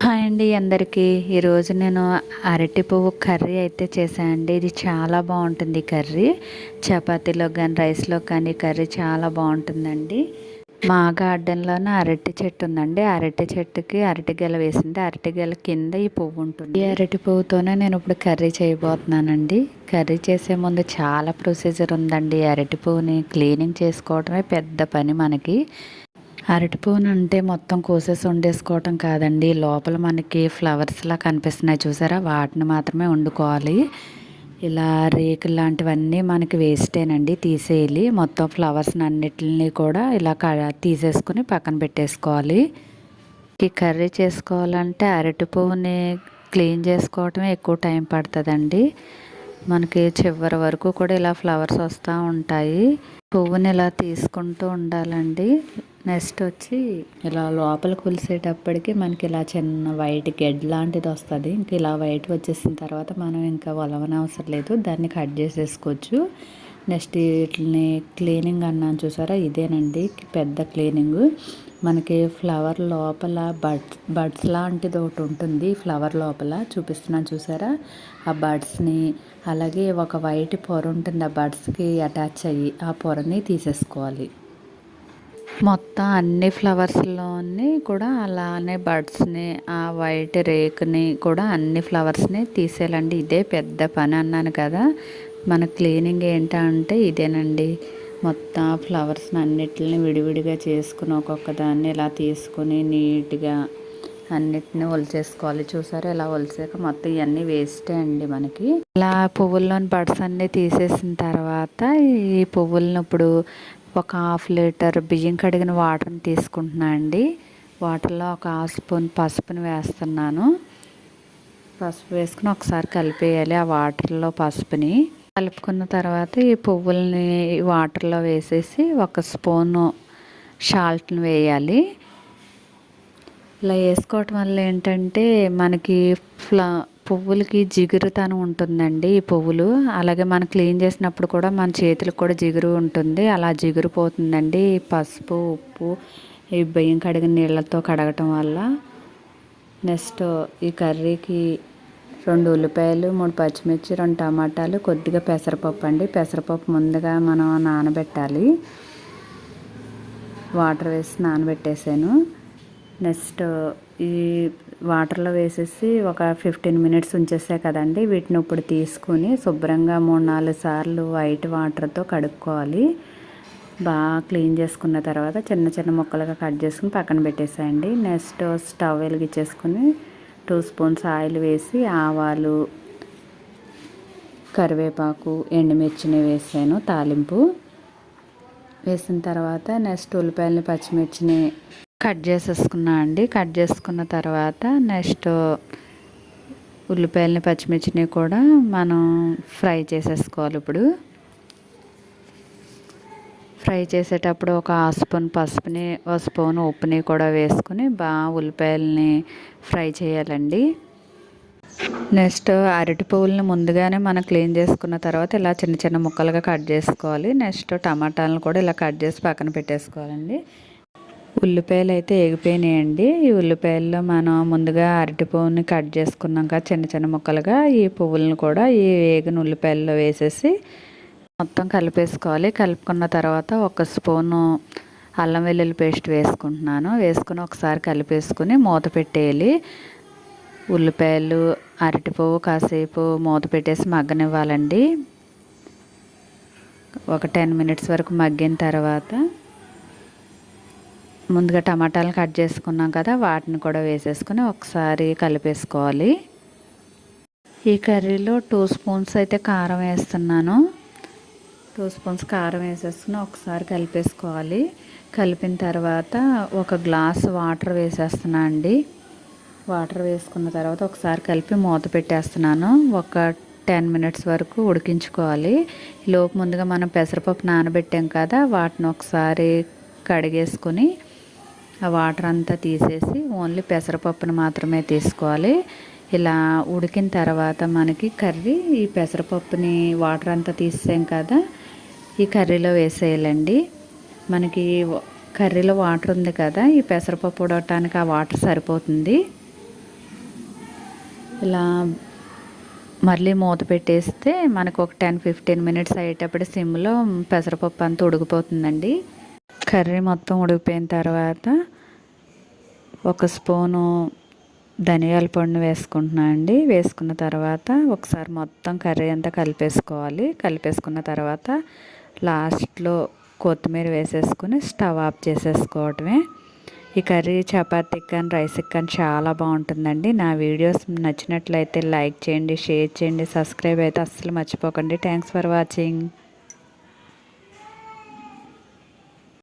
Hi అండి అందరికీ. ఈరోజు నేను అరటి పువ్వు కర్రీ అయితే చేశాను అండి. ఇది చాలా బాగుంటుంది కర్రీ. చపాతీలో కానీ రైస్లో కానీ కర్రీ చాలా బాగుంటుందండి. మా గార్డెన్లోనే అరటి చెట్టు ఉందండి. అరటి చెట్టుకి అరటి గెల వేసింది. అరటి గెల కింద ఈ పువ్వు ఉంటుంది. ఈ అరటి పువ్వుతోనే నేను ఇప్పుడు కర్రీ చేయబోతున్నానండి. కర్రీ చేసే ముందు చాలా ప్రొసీజర్ ఉందండి. అరటి పువ్వుని క్లీనింగ్ చేసుకోవడమే పెద్ద పని మనకి. అరటిపువ్వును అంటే మొత్తం కోసేసి వండేసుకోవటం కాదండి. లోపల మనకి ఫ్లవర్స్లా కనిపిస్తున్నాయి చూసారా, వాటిని మాత్రమే వండుకోవాలి. ఇలా రేకులు లాంటివన్నీ మనకి వేస్టేనండి, తీసేయాలి. మొత్తం ఫ్లవర్స్ని అన్నిటిని కూడా ఇలా తీసేసుకుని పక్కన పెట్టేసుకోవాలి. ఈ కర్రీ చేసుకోవాలంటే అరటి పువ్వుని క్లీన్ చేసుకోవటమే ఎక్కువ టైం పడుతుందండి. మనకి చివరి వరకు కూడా ఇలా ఫ్లవర్స్ వస్తూ ఉంటాయి. పువ్వుని ఇలా తీసుకుంటూ ఉండాలండి. నెక్స్ట్ వచ్చి ఇలా లోపల కొలిసేటప్పటికి మనకి ఇలా చిన్న వైట్ గెడ్ లాంటిది వస్తుంది. ఇంక ఇలా వైట్ వచ్చేసిన తర్వాత మనం ఇంకా అవసరం లేదు, దాన్ని కట్ చేసేసుకోవచ్చు. నెక్స్ట్ వీటిని క్లీనింగ్ అన్నాను చూసారా, ఇదేనండి పెద్ద క్లీనింగ్. మనకి ఫ్లవర్ లోపల బడ్స్ లాంటిది ఒకటి ఉంటుంది. ఫ్లవర్ లోపల చూపిస్తున్నాను చూసారా, ఆ బడ్స్ని, అలాగే ఒక వైట్ పొర ఉంటుంది ఆ బడ్స్కి అటాచ్ అయ్యి, ఆ పొరని తీసేసుకోవాలి. మొత్తం అన్ని ఫ్లవర్స్లోని కూడా అలానే బడ్స్ని, ఆ వైట్ రేకుని కూడా అన్ని ఫ్లవర్స్ని తీసేయాలండి. ఇదే పెద్ద పని అన్నాను కదా. మన క్లీనింగ్ ఏంటంటే ఇదేనండి. మొత్తం ఫ్లవర్స్ని అన్నిటిని విడివిడిగా చేసుకుని ఒక్కొక్క దాన్ని ఇలా తీసుకుని నీట్గా అన్నిటిని ఒలిచేసుకోవాలి. చూసారా, ఇలా ఒలిసాక మొత్తం ఇవన్నీ వేస్టే అండి మనకి. ఇలా పువ్వుల్లోని బడ్స్ అన్నీ తీసేసిన తర్వాత ఈ పువ్వులను ఇప్పుడు ఒక 1/2 లీటర్ బియ్యం కడిగిన వాటర్ని తీసుకుంటున్నా అండి. వాటర్లో ఒక 1/2 స్పూన్ పసుపుని వేస్తున్నాను. పసుపు వేసుకుని ఒకసారి కలిపేయాలి ఆ వాటర్లో పసుపుని. కలుపుకున్న తర్వాత ఈ పువ్వుల్ని వాటర్లో వేసేసి 1 స్పూను సాల్ట్ని వేయాలి. ఇలా వేసుకోవటం వల్ల ఏంటంటే మనకి పువ్వులకి జిగురుతనం ఉంటుందండి. ఈ పువ్వులు అలాగే మనం క్లీన్ చేసినప్పుడు కూడా మన చేతులకు కూడా జిగురు ఉంటుంది, అలా జిగురు పోతుందండి పసుపు ఉప్పు ఈ బియ్యం కడిగిన నీళ్ళతో కడగటం వల్ల. నెక్స్ట్ ఈ కర్రీకి 2 ఉల్లిపాయలు, 3 పచ్చిమిర్చి, 2 టమాటాలు, కొద్దిగా పెసరపప్పు అండి. పెసరపప్పు ముందుగా మనం నానబెట్టాలి. వాటర్ వేసి నానబెట్టేసాను. నెక్స్ట్ ఈ వాటర్లో వేసేసి ఒక 15 మినిట్స్ ఉంచేసా కదండి. వీటిని ఇప్పుడు తీసుకుని శుభ్రంగా 3-4 సార్లు వైట్ వాటర్తో కడుక్కోవాలి. బాగా క్లీన్ చేసుకున్న తర్వాత చిన్న చిన్న ముక్కలుగా కట్ చేసుకుని పక్కన పెట్టేసేయండి. నెక్స్ట్ స్టవ్ వెలిగించేసుకుని 2 స్పూన్స్ ఆయిల్ వేసి ఆవాలు, కరివేపాకు, ఎండుమిర్చిని వేసాను తాలింపు. వేసిన తర్వాత నెక్స్ట్ ఉల్లిపాయలని పచ్చిమిర్చిని కట్ చేసేసుకున్నా అండి. కట్ చేసుకున్న తర్వాత నెక్స్ట్ ఉల్లిపాయలని పచ్చిమిర్చిని కూడా మనం ఫ్రై చేసేసుకోవాలి. ఇప్పుడు ఫ్రై చేసేటప్పుడు ఒక 1/2 స్పూన్ పసుపుని, 1 స్పూన్ ఉప్పుని కూడా వేసుకుని బాగా ఉల్లిపాయలని ఫ్రై చేయాలండి. నెక్స్ట్ అరటి పువ్వులని ముందుగానే మనం క్లీన్ చేసుకున్న తర్వాత ఇలా చిన్న చిన్న ముక్కలుగా కట్ చేసుకోవాలి. నెక్స్ట్ టమాటాలను కూడా ఇలా కట్ చేసి పక్కన పెట్టేసుకోవాలండి. ఉల్లిపాయలు అయితే ఎగిపోయినాయండి. ఈ ఉల్లిపాయల్లో మనం ముందుగా అరటి పువ్వుని కట్ చేసుకున్నాం కదా చిన్న చిన్న ముక్కలుగా, ఈ పువ్వులను కూడా ఈ వేగిన ఉల్లిపాయల్లో వేసేసి మొత్తం కలిపేసుకోవాలి. కలుపుకున్న తర్వాత 1 స్పూను అల్లం వెల్లుల్లి పేస్ట్ వేసుకుంటున్నాను. వేసుకుని ఒకసారి కలిపేసుకుని మూత పెట్టేయాలి. ఉల్లిపాయలు, అరటి పువ్వు కాసేపు మూత పెట్టేసి మగ్గనివ్వాలండి. ఒక 10 మినిట్స్ వరకు మగ్గిన తర్వాత ముందుగా టమాటాలు కట్ చేసుకున్నాం కదా, వాటిని కూడా వేసేసుకుని ఒకసారి కలిపేసుకోవాలి. ఈ కర్రీలో 2 స్పూన్స్ అయితే కారం వేస్తున్నాను. 2 స్పూన్స్ కారం వేసేసుకుని ఒకసారి కలిపేసుకోవాలి. కలిపిన తర్వాత 1 గ్లాస్ వాటర్ వేసేస్తున్నా అండి. వాటర్ వేసుకున్న తర్వాత ఒకసారి కలిపి మూత పెట్టేస్తున్నాను. ఒక 10 మినిట్స్ వరకు ఉడికించుకోవాలి. లోపు ముందుగా మనం పెసరపప్పు నానబెట్టాం కదా, వాటిని ఒకసారి కడిగేసుకొని ఆ వాటర్ అంతా తీసేసి ఓన్లీ పెసరపప్పును మాత్రమే తీసుకోవాలి. ఇలా ఉడికిన తర్వాత మనకి కర్రీ ఈ పెసరపప్పుని వాటర్ అంతా తీసాం కదా, ఈ కర్రీలో వేసేయాలండి. మనకి కర్రీలో వాటర్ ఉంది కదా, ఈ పెసరపప్పు ఉడకటానికి ఆ వాటర్ సరిపోతుంది. ఇలా మళ్ళీ మూత పెట్టేస్తే మనకు ఒక 10-15 మినిట్స్ అయ్యేటప్పుడు సిమ్లో పెసరపప్పు అంతా ఉడికిపోతుందండి. కర్రీ మొత్తం ఉడికిపోయిన తర్వాత ఒక స్పూను ధనియాల పొడిని వేసుకుంటున్నాను అండి. వేసుకున్న తర్వాత ఒకసారి మొత్తం కర్రీ అంతా కలిపేసుకోవాలి. కలిపేసుకున్న తర్వాత లాస్ట్లో కొత్తిమీర వేసేసుకుని స్టవ్ ఆఫ్ చేసేసుకోవడమే. ఈ కర్రీ చపాతీకి కానీ రైస్కి కానీ చాలా బాగుంటుందండి. నా వీడియోస్ నచ్చినట్లయితే లైక్ చేయండి, షేర్ చేయండి, సబ్స్క్రైబ్ అయితే అస్సలు మర్చిపోకండి. Thanks for watching.